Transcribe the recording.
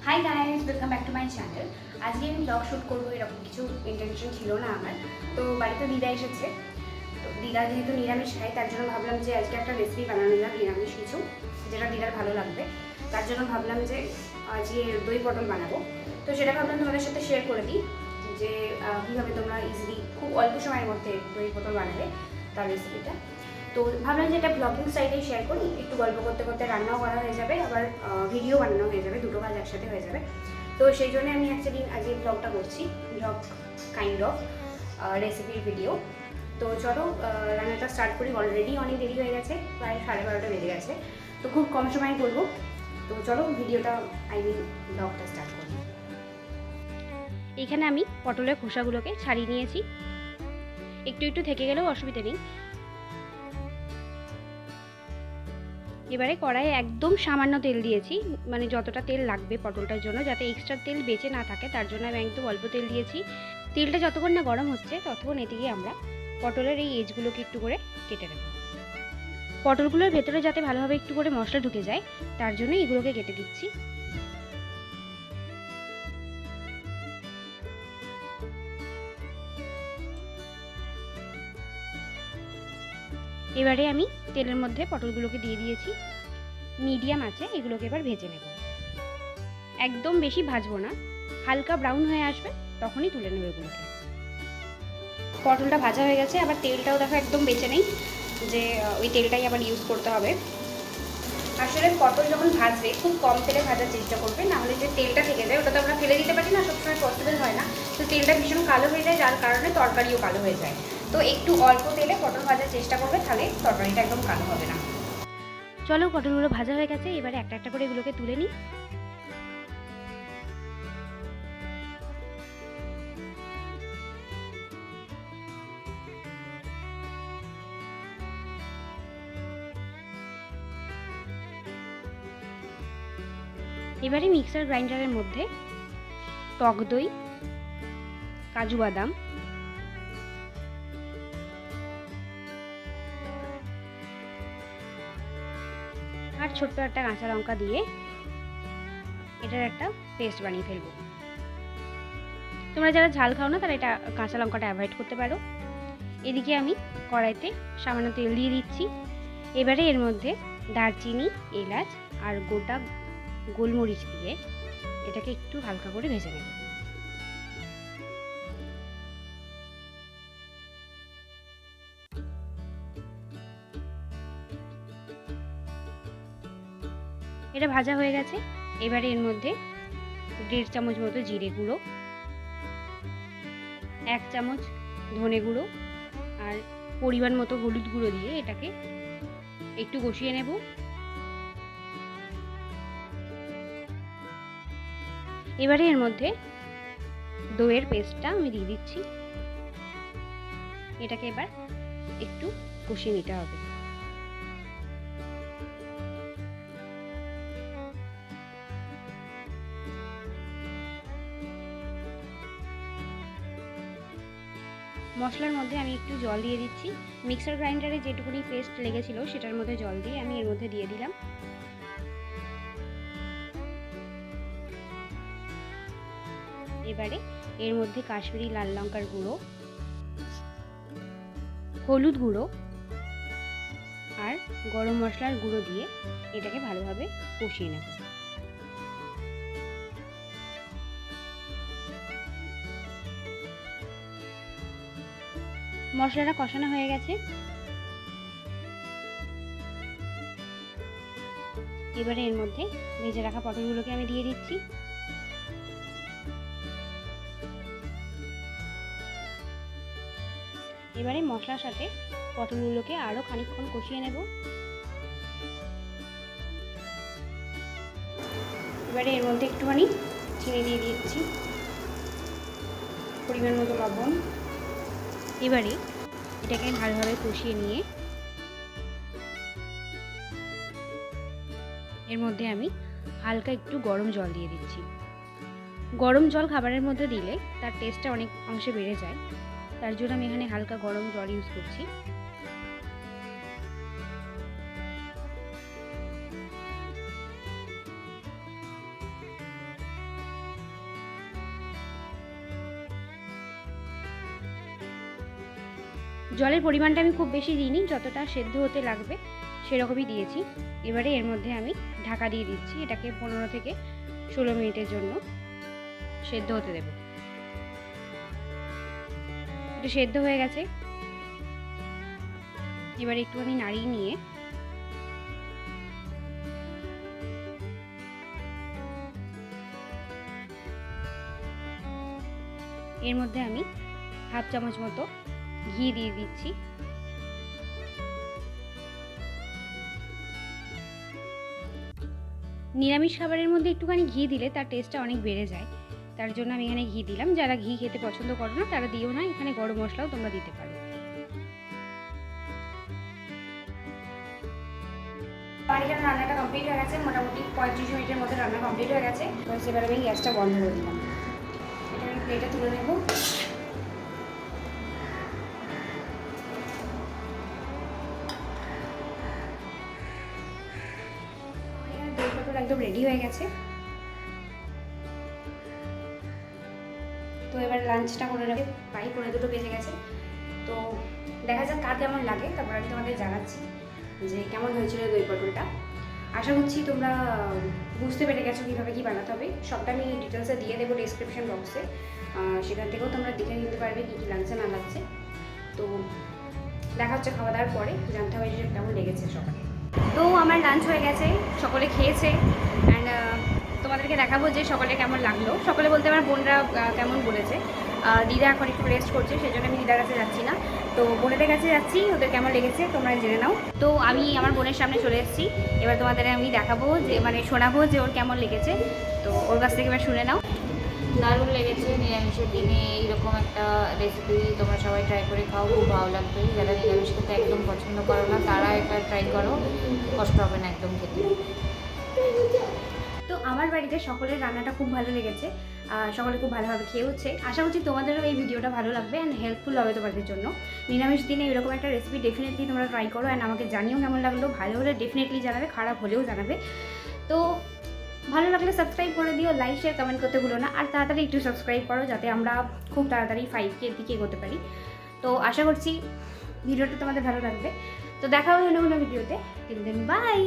Hi guys, welcome back to my channel. আজকে আমি blog shoot করবো এরকম কিছু ইন্টেনশন ছিল না আমার। তো বাড়িতে দিদা এসেছে, তো দিদা যেহেতু নিরামিষ খায় তার জন্য ভাবলাম যে আজকে একটা রেসিপি বানানো যাক নিরামিষ কিছু, যেটা দিদার ভালো লাগবে। তার জন্য ভাবলাম যে আজকে দই পটল বানাবো। তো সেটা ভাবলাম তোমাদের সাথে শেয়ার করে দিই যে কীভাবে তোমরা ইজিলি খুব অল্প সময়ের মধ্যে দই পটল বানাবে তার রেসিপিটা। তো ভাবলাম যে এটা ব্লগিং সাইডেই শেয়ার করি, একটু গল্প করতে করতে রান্নাও করা হয়ে যাবে, আবার ভিডিও বানানো হয়ে যাবে, দুটো কাজ একসাথে হয়ে যাবে। তো সেই জন্য আমি অ্যাকচুয়ালি আজকে ব্লগটা করছি, ব্লগ কাইন্ড অফ রেসিপির ভিডিও। তো চলো রান্নাটা স্টার্ট করি। অলরেডি অনেক দেরি হয়ে গেছে, প্রায় 12:30 বেজে গেছে, তো খুব কম সময় করবো। তো চলো ভিডিওটা ব্লগটা স্টার্ট করি। এখানে আমি পটলের খোসাগুলোকে ছাড়িয়ে নিয়েছি, একটু একটু থেকে গেলেও অসুবিধা নেই। এবারে কড়াইয়ে একদম সামান্য তেল দিয়েছি, মানে যতটা তেল লাগবে পটলটার জন্য, যাতে এক্সট্রা তেল বেঁচে না থাকে তার জন্য আমি একদম অল্প তেল দিয়েছি। তেলটা যতক্ষণ না গরম হচ্ছে ততক্ষণ এদিকে আমরা পটলের এই এজগুলোকে একটু করে কেটে নেব। পটলগুলোর ভেতরে যাতে ভালোভাবে একটু করে মশলা ঢুকে যায় তার জন্য এগুলোকে কেটে দিচ্ছি। এবারে আমি তেলের মধ্যে পটলগুলোকে দিয়ে দিয়েছি, মিডিয়াম আছে, এগুলোকে এবার ভেজে নেব। একদম বেশি ভাজবো না, হালকা ব্রাউন হয়ে আসবে তখনই তুলে নেব এগুলোকে। পটলটা ভাজা হয়ে গেছে, আবার তেলটাও দেখো একদম বেঁচে নেই, যে ওই তেলটাই আবার ইউজ করতে হবে। আসলে পটল যখন ভাজবে খুব কম তেলে ভাজার চেষ্টা করবে, নাহলে যে তেলটা থেকে যায় ওটা তো আমরা ফেলে দিতে পারি না, সবসময় পসিবল হয় না। তো তেলটা ভীষণ কালো হয়ে যায়, যার কারণে তরকারিও কালো হয়ে যায়। তো একটু অল্প তেলে পটল ভাজার চেষ্টা করবে, তাহলে তরকারিটা একদম কালো হবে না। চলো পটলগুলো ভাজা হয়ে গেছে, এবারে একটা একটা করে এগুলোকে তুলে নিই। এবারে মিক্সার গ্রাইন্ডারের মধ্যে টক দই, কাজু বাদাম, আর ছোট্ট একটা কাঁচা লঙ্কা দিয়ে এটার একটা পেস্ট বানিয়ে ফেলবো। তোমরা যারা ঝাল খাও না তারা এটা কাঁচা লঙ্কাটা অ্যাভয়েড করতে পারো। এদিকে আমি কড়াইতে সামান্য তেল দিয়ে দিচ্ছি। এবারে এর মধ্যে দারচিনি, এলাচ আর গোটা গোলমরিচ দিয়ে এটাকে একটু হালকা করে ভেজে নেব। এটা ভাজা হয়ে গেছে, এবারে এর মধ্যে 1.5 চামচ মতো জিরে গুঁড়ো, 1 চামচ ধনে গুঁড়ো আর পরিমাণ মতো হলুদ গুঁড়ো দিয়ে এটাকে একটু কষিয়ে নেব। এবারে এর মধ্যে দইয়ের পেস্টটা আমি দিয়ে দিচ্ছি, এটাকে এবার একটু কষিয়ে নিতে হবে। মশলার মধ্যে আমি একটু জল দিয়ে দিচ্ছি, মিক্সার গ্রাইন্ডারে যেটুকুনি পেস্ট লেগেছিল সেটার মধ্যে জল দিয়ে আমি এর মধ্যে দিয়ে দিলাম। এবারে এর মধ্যে কাশ্মীরি লাল লঙ্কার গুঁড়ো, হলুদ গুঁড়ো আর গরম মশলার গুঁড়ো দিয়ে এটাকে ভালোভাবে কষিয়ে নেব। মশলাটা কষানো হয়ে গেছে, এবারে এর মধ্যে ভেজে রাখা পটলগুলোকে আমি দিয়ে দিচ্ছি। এবারে মশলার সাথে পটলগুলোকে আরও খানিকক্ষণ কষিয়ে নেব। এবারে এর মধ্যে একটুখানি চিনি দিয়ে দিচ্ছি, পরিমাণ মতো লবণ। এবারে এটাকে ভালোভাবে কষিয়ে নিয়ে এর মধ্যে আমি হালকা একটু গরম জল দিয়ে দিচ্ছি। গরম জল খাবারের মধ্যে দিলে তার টেস্টটা অনেক অংশে বেড়ে যায়, তার জন্য আমি এখানে হালকা গরম জল ইউজ করছি। জলের পরিমাণটা আমি খুব বেশি দিইনি, যতটা সেদ্ধ হতে লাগবে সেরকমই দিয়েছি। এবারে এর মধ্যে আমি ঢাকা দিয়ে দিচ্ছি, এটাকে 15 থেকে 16 মিনিটের জন্য সেদ্ধ হতে দেব। এটা সেদ্ধ হয়ে গেছে, এবার একটুখানি নাড়িয়ে নিয়ে এর মধ্যে আমি হাফ চামচ মতো ঘি দিয়ে দিচ্ছি। নিরামিষ খাবারের মধ্যে একটুখানি ঘি দিলে তার টেস্টটা অনেক বেড়ে যায়, তার জন্য আমি এখানে ঘি দিলাম। যারা ঘি খেতে পছন্দ করো না তারা দিও না, এখানে গরম মশলাও তোমরা দিতে পারো। আমার এখানে রান্নাটা কমপ্লিট হয়ে গেছে, মোটামুটি 35 মিনিটের মধ্যে রান্না কমপ্লিট হয়ে গেছে। তো সেবার আমি গ্যাসটা বন্ধ করে দিলাম, এটা আমি প্লেটে তুলে নেব। দই পটল একদম রেডি হয়ে গেছে। তো এবার লাঞ্চটা করে নেবে, প্রায় 2:15 বেজে গেছে। তো দেখা যাক কার কেমন লাগে, তারপর আমি তোমাদের জানাচ্ছি যে কেমন হয়েছিল দই পটলটা। আশা করছি তোমরা বুঝতে পেরে গেছো কীভাবে কী বানাতে হবে। সবটা আমি ডিটেলসে দিয়ে দেবো ডেসক্রিপশন বক্সে, সেখান থেকেও তোমরা দেখে নিতে পারবে কী কী লাগছে না লাগছে। তো দেখা হচ্ছে খাওয়া দাওয়ার পরে, জানতে হবে যে কেমন লেগেছে সকালে। তো আমার লাঞ্চ হয়ে গেছে, সকলে খেয়েছে, অ্যান্ড তোমাদেরকে দেখাবো যে সকলে কেমন লাগলো। সকলে বলতে আমার বোনরা কেমন বলেছে। দিদা এখন একটু রেস্ট করছে, সেই জন্য আমি দিদার কাছে যাচ্ছি না, তো বোনেদের কাছে যাচ্ছি, ওদের কেমন লেগেছে তোমরা জেনে নাও। তো আমি আমার বোনের সামনে চলে এসেছি, এবার তোমাদের আমি দেখাবো যে শোনাবো যে ওর কেমন লেগেছে। তো ওর কাছ থেকে এবার শুনে নাও। দারুণ লেগেছে। নিরামিষের দিনে এইরকম একটা রেসিপি তোমরা সবাই ট্রাই করে খাও, খুব ভালো লাগবে। যারা নিরামিষ খেতে একদম পছন্দ করো না তারা এটা ট্রাই করো, কষ্ট হবে না একদম খেতে। তো আমার বাড়িতে সকলের রান্নাটা খুব ভালো লেগেছে, সকলে খুব ভালোভাবে খেয়েওছে। আশা করছি তোমাদেরও এই ভিডিওটা ভালো লাগবে অ্যান্ড হেল্পফুল হবে তোমাদের জন্য। নিরামিষ দিনে এরকম একটা রেসিপি ডেফিনেটলি তোমরা ট্রাই করো, অ্যান্ড আমাকে জানিও কেমন লাগলো। ভালো হলে ডেফিনেটলি জানাবে, খারাপ হলেও জানাবে। তো ভালো লাগলে সাবস্ক্রাইব করে দিও, লাইক শেয়ার কমেন্ট করতে ভুলো না, আর তাড়াতাড়ি একটু সাবস্ক্রাইব করো যাতে আমরা খুব তাড়াতাড়ি 5K এর দিকে এগোতে পারি। তো আশা করছি ভিডিওটা তোমাদের ভালো লাগবে। তো দেখা হবে অন্য কোনো ভিডিওতে। Till then by.